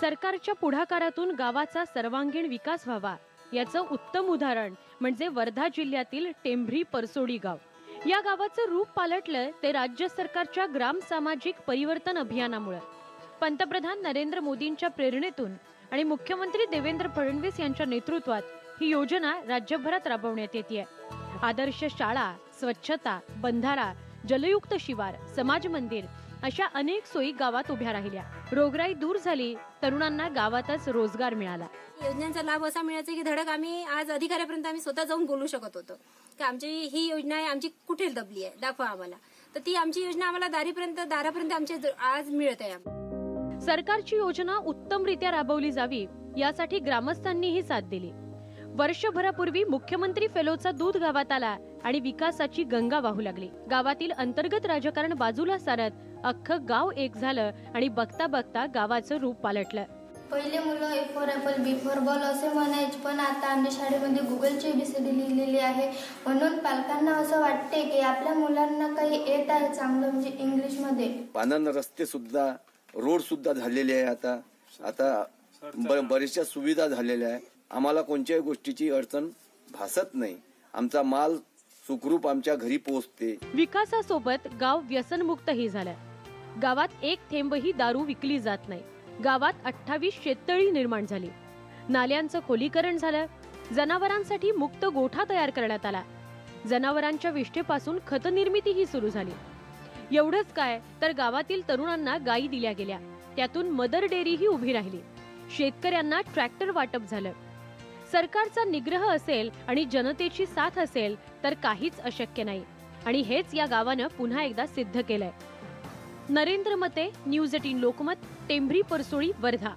सरकारच्या पुढाकारातून गावाचा सर्वांगीण विकास व्हावा याचं उत्तम उदाहरण म्हणजे वर्धा जिल्ह्यातील टेंभरी परसोडी गाव। या गावाचं रूप पालटलं ते राज्य सरकारच्या ग्राम सामाजिक परिवर्तन अभियानामुळे। पंतप्रधान नरेंद्र मोदींच्या प्रेरणेतून आणि मुख्यमंत्री देवेंद्र फडणवीस यांच्या नेतृत्वात ही योजना राज्यभरात राबवण्यात येते। आदर्श शाळा, स्वच्छता, बंधारा, जलयुक्त शिवार, समाज मंदिर अशा अनेक सोयी गावात उभ्या राहिल्या। रोगराई दूर झाली, तरुणांना गावातच रोजगार मिळाला। योजनांचा लाभ असा मिळायचा की धडक आम्ही आज अधिकाऱ्यापर्यंत आम्ही स्वतः जाऊन बोलू शकत होतो की आमची ही योजना आहे, आमची कुठे दबली आहे, दाखवा आम्हाला। तर ती आमची योजना आम्हाला दारापर्यंत आमच्या आज मिळत आहे। सरकारची योजना उत्तमरित्या राबवली जावी यासाठी ग्रामस्थांनीही साथ दिली। वर्षभरापूर्वी मुख्यमंत्री फेलोचा दूध गावात आला आणि विकासाची गंगा वाहू लागली। गावातील अंतर्गत राजकारण बाजूला सारत अख्खं गाव एक झालं आणि बघता बघता गावाचं रूप पालटलं। पहिले मुलं A for apple, B for ball असे म्हणायचे, पण आता आमच्या शाळेमध्ये गुगलची ABCD लिहिलेली आहे। म्हणून पालकांना असं वाटते की आपल्या मुलांना काही येत आहे चांगलं, म्हणजे इंग्लिशमध्ये। पानन रस्ते सुद्धा, रोड सुद्धा झालेले आहे। आता बऱ्याचशा सुविधा झालेल्या आहे। आम्हाला कोणत्याही गोष्टीची अडचण भासत नाही। आमचा माल सुखरूप आमच्या घरी पोहोचते। विकासासोबत गाव व्यसनमुक्तही झालं। गावात एक थेंबही दारू विकली जात नाही। गावात 28 शेततळी निर्माण झाली। नाल्यांचं खोलीकरण झालं। जनावरांसाठी मुक्त गोठा तयार करण्यात आला। जनावरांच्या विष्ठेपासून खत निर्मितीही सुरू झाली। एवढंच काय तर गावातील तरुणांना गायी दिल्या गेल्या, त्यातून मदर डेअरीही उभी राहिली। शेतकऱ्यांना ट्रॅक्टर वाटप झालं। सरकारचा निग्रह असेल आणि जनतेची साथ असेल तर काहीच अशक्य नाही, आणि हेच या गावानं पुन्हा एकदा सिद्ध केलंय। नरेंद्र मते, न्यूज 18 लोकमत, टेंभरी परसोडी, वर्धा।